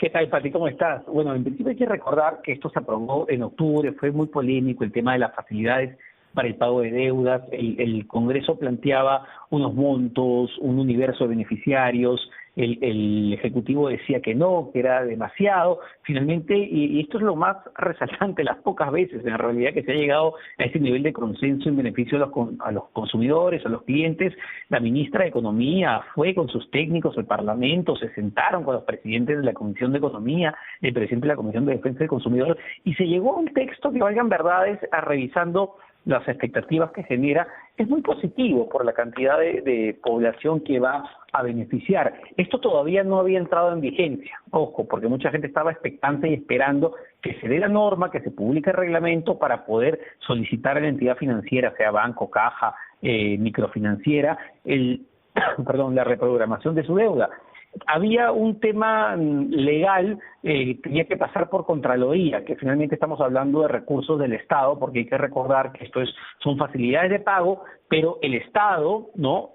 ¿Qué tal, Pati? ¿Cómo estás? Bueno, en principio hay que recordar que esto se aprobó en octubre, fue muy polémico el tema de las facilidades para el pago de deudas. El Congreso planteaba unos montos, un universo de beneficiarios, el Ejecutivo decía que no, que era demasiado. Finalmente, y esto es lo más resaltante, las pocas veces en realidad que se ha llegado a ese nivel de consenso en beneficio a los consumidores, a los clientes, la ministra de Economía fue con sus técnicos al Parlamento, se sentaron con los presidentes de la Comisión de Economía, el presidente de la Comisión de Defensa del Consumidor, y se llegó a un texto que, valgan verdades, revisando las expectativas que genera, es muy positivo por la cantidad de población que va a beneficiar. Esto todavía no había entrado en vigencia, ojo, porque mucha gente estaba expectante y esperando que se dé la norma, que se publique el reglamento para poder solicitar a la entidad financiera, sea banco, caja, microfinanciera, la reprogramación de su deuda. Había un tema legal que tenía que pasar por Contraloría, que finalmente estamos hablando de recursos del Estado, porque hay que recordar que son facilidades de pago, pero el Estado no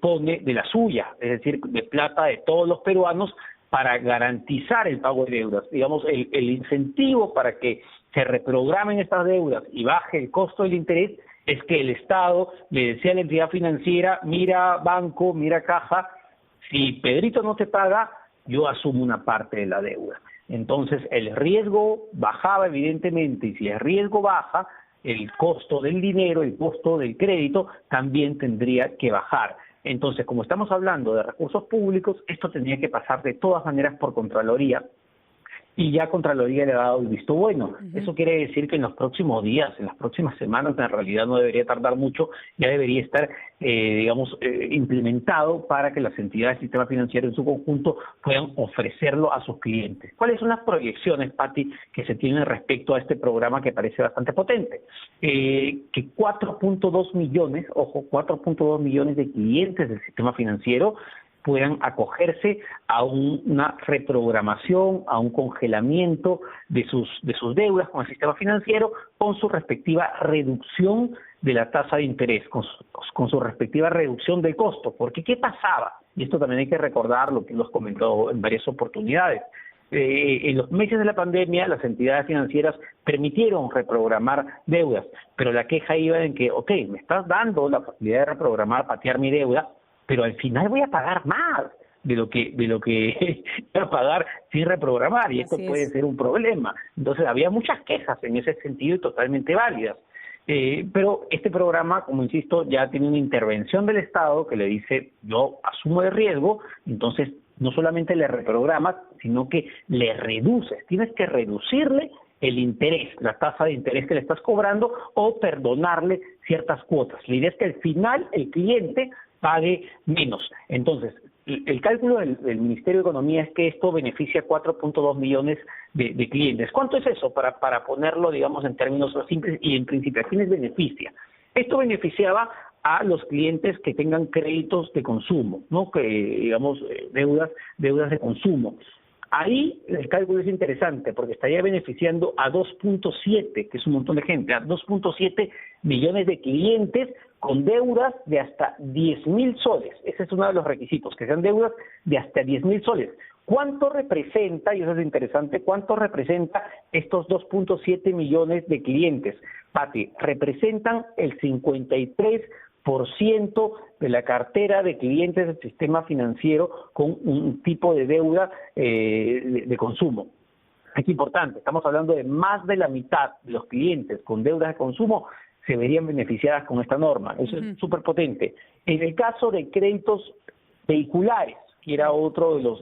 pone de la suya, es decir, de plata de todos los peruanos para garantizar el pago de deudas. Digamos, el incentivo para que se reprogramen estas deudas y baje el costo del interés es que el Estado le decía a la entidad financiera: mira banco, mira caja, si Pedrito no te paga, yo asumo una parte de la deuda. Entonces, el riesgo bajaba evidentemente, y si el riesgo baja, el costo del dinero, el costo del crédito, también tendría que bajar. Entonces, como estamos hablando de recursos públicos, esto tendría que pasar de todas maneras por Contraloría, y ya Contraloría le ha dado el visto bueno. Eso quiere decir que en los próximos días, en las próximas semanas, en realidad no debería tardar mucho, ya debería estar, implementado para que las entidades del sistema financiero en su conjunto puedan ofrecerlo a sus clientes. ¿Cuáles son las proyecciones, Pati, que se tienen respecto a este programa que parece bastante potente? Que 4.2 millones, ojo, 4.2 millones de clientes del sistema financiero puedan acogerse a una reprogramación, a un congelamiento de sus deudas con el sistema financiero, con su respectiva reducción de la tasa de interés, con su respectiva reducción del costo. Porque ¿qué pasaba? Y esto también hay que recordar, lo que hemos comentado en varias oportunidades. En los meses de la pandemia, las entidades financieras permitieron reprogramar deudas, pero la queja iba en que, me estás dando la facilidad de reprogramar, patear mi deuda, pero al final voy a pagar más de lo que voy a pagar sin reprogramar, y esto puede ser un problema. Entonces había muchas quejas en ese sentido y totalmente válidas. Pero este programa, como insisto, ya tiene una intervención del Estado que le dice: yo asumo el riesgo, entonces no solamente le reprogramas, sino que le reduces, tienes que reducirle el interés, la tasa de interés que le estás cobrando, o perdonarle ciertas cuotas. La idea es que al final el cliente pague menos. Entonces, el cálculo del Ministerio de Economía es que esto beneficia a 4.2 millones de clientes. ¿Cuánto es eso? Para ponerlo, digamos, en términos simples y en principio, ¿a quiénes beneficia? Esto beneficiaba a los clientes que tengan créditos de consumo, ¿no? Que, digamos, deudas de consumo. Ahí el cálculo es interesante porque estaría beneficiando a 2.7, que es un montón de gente, a 2.7 millones de clientes con deudas de hasta 10.000 soles. Ese es uno de los requisitos, que sean deudas de hasta 10.000 soles. ¿Cuánto representa, y eso es interesante, cuánto representa estos 2.7 millones de clientes? Pati, representan el 53% de la cartera de clientes del sistema financiero con un tipo de deuda de consumo. Es importante, estamos hablando de más de la mitad de los clientes con deudas de consumo se verían beneficiadas con esta norma. Eso es súper potente. En el caso de créditos vehiculares, que era otro de los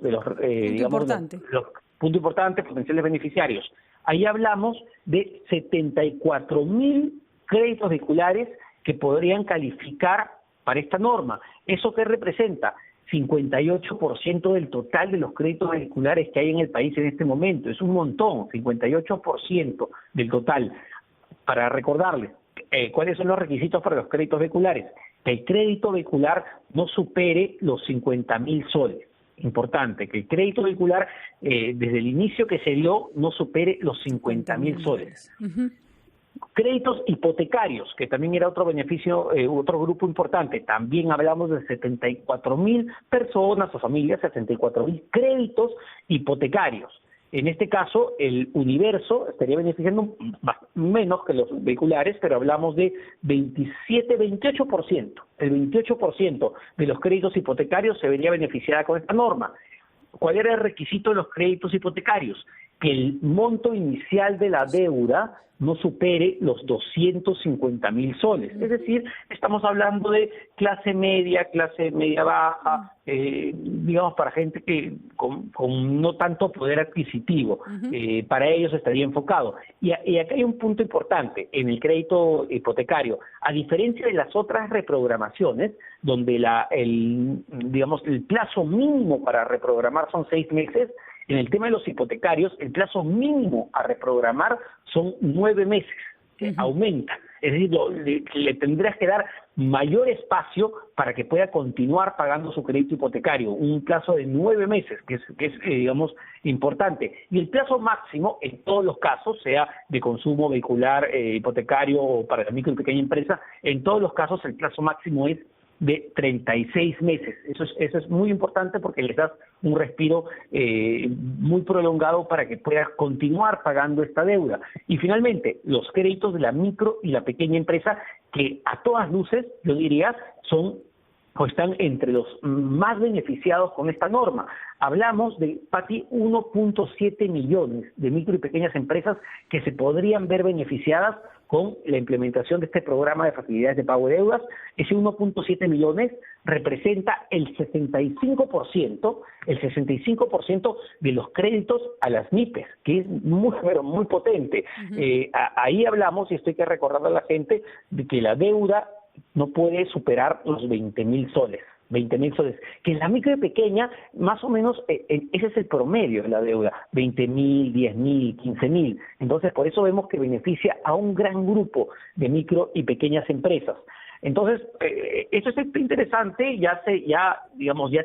puntos importantes, potenciales beneficiarios, ahí hablamos de 74.000 créditos vehiculares que podrían calificar para esta norma. ¿Eso qué representa? 58% del total de los créditos vehiculares que hay en el país en este momento. Es un montón, 58% del total. Para recordarles, ¿cuáles son los requisitos para los créditos vehiculares? Que el crédito vehicular no supere los 50.000 soles. Importante, que el crédito vehicular, desde el inicio que se dio, no supere los 50.000 soles. Créditos hipotecarios, que también era otro beneficio, otro grupo importante. También hablamos de 74.000 personas o familias, 74.000 créditos hipotecarios. En este caso, el universo estaría beneficiando menos que los vehiculares, pero hablamos de 28%. El 28% de los créditos hipotecarios se vería beneficiada con esta norma. ¿Cuál era el requisito de los créditos hipotecarios? Que el monto inicial de la deuda no supere los 250.000 soles. Es decir, estamos hablando de clase media baja, digamos para gente que con no tanto poder adquisitivo. Para ellos estaría enfocado. Y acá hay un punto importante en el crédito hipotecario. A diferencia de las otras reprogramaciones, donde el plazo mínimo para reprogramar son 6 meses, en el tema de los hipotecarios, el plazo mínimo a reprogramar son 9 meses, aumenta. Es decir, le tendrías que dar mayor espacio para que pueda continuar pagando su crédito hipotecario, un plazo de 9 meses, que es digamos, importante. Y el plazo máximo, en todos los casos, sea de consumo vehicular, hipotecario o para la micro y pequeña empresa, en todos los casos el plazo máximo es de 36 meses. Eso es muy importante porque les das un respiro muy prolongado para que puedas continuar pagando esta deuda. Y finalmente, los créditos de la micro y la pequeña empresa, que a todas luces, yo diría, están entre los más beneficiados con esta norma. Hablamos de, Pati, 1.7 millones de micro y pequeñas empresas que se podrían ver beneficiadas con la implementación de este programa de facilidades de pago de deudas. Ese 1.7 millones representa el 65% de los créditos a las MIPES, que es muy potente. Ahí hablamos, y esto hay que recordarle a la gente, de que la deuda no puede superar los 20.000 soles. 20.000 soles, que en la micro y pequeña, más o menos, ese es el promedio de la deuda, 20.000, 10.000, 15.000. Entonces, por eso vemos que beneficia a un gran grupo de micro y pequeñas empresas. Entonces, eso es interesante, ya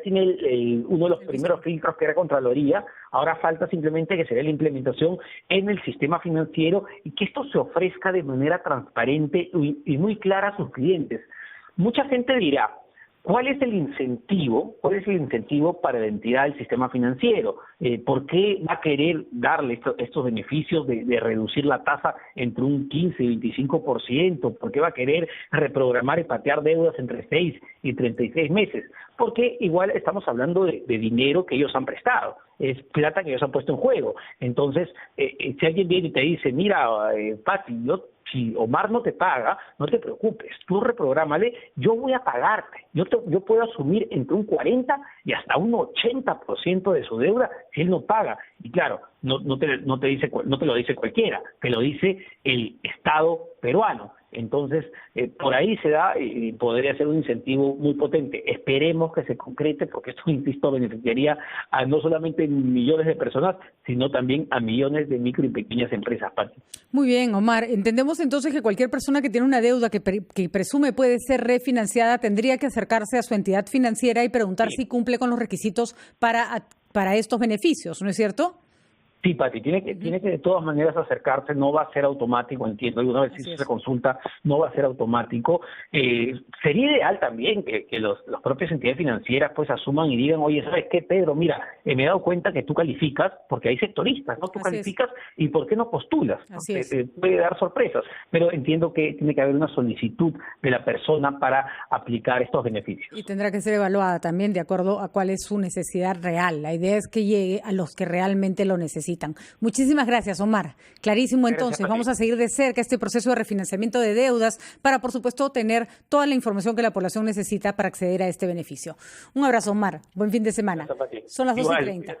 tiene uno de los primeros filtros que era Contraloría. Ahora falta simplemente que se dé la implementación en el sistema financiero y que esto se ofrezca de manera transparente y muy clara a sus clientes. Mucha gente dirá, ¿cuál es el incentivo para la entidad del sistema financiero? ¿Por qué va a querer darle estos beneficios de reducir la tasa entre un 15 y 25%? ¿Por qué va a querer reprogramar y patear deudas entre 6 y 36 meses? Porque igual estamos hablando de dinero que ellos han prestado, es plata que ellos han puesto en juego. Entonces, si alguien viene y te dice, mira, Pati, si Omar no te paga, no te preocupes, tú reprográmale, yo voy a pagarte. Yo puedo asumir entre un 40 y hasta un 80% de su deuda si él no paga. Y claro, no te lo dice cualquiera, te lo dice el Estado peruano. Entonces, por ahí se da y podría ser un incentivo muy potente. Esperemos que se concrete, porque esto, insisto, beneficiaría a no solamente millones de personas, sino también a millones de micro y pequeñas empresas, Pati. Muy bien, Omar. Entendemos entonces que cualquier persona que tiene una deuda que presume puede ser refinanciada tendría que acercarse a su entidad financiera y preguntar si cumple con los requisitos para estos beneficios, ¿no es cierto? Sí, Pati, tiene que de todas maneras acercarse, no va a ser automático, entiendo, y una vez que se consulta, no va a ser automático. Sería ideal también que las propias entidades financieras pues asuman y digan, oye, ¿sabes qué, Pedro? Mira, me he dado cuenta que tú calificas, porque hay sectoristas, ¿no? Tú calificas y ¿por qué no postulas? Te puede dar sorpresas, pero entiendo que tiene que haber una solicitud de la persona para aplicar estos beneficios. Y tendrá que ser evaluada también de acuerdo a cuál es su necesidad real. La idea es que llegue a los que realmente lo necesitan. Muchísimas gracias, Omar. Clarísimo, entonces. Gracias, vamos a seguir de cerca este proceso de refinanciamiento de deudas para, por supuesto, tener toda la información que la población necesita para acceder a este beneficio. Un abrazo, Omar. Buen fin de semana. Gracias, son las 2:30.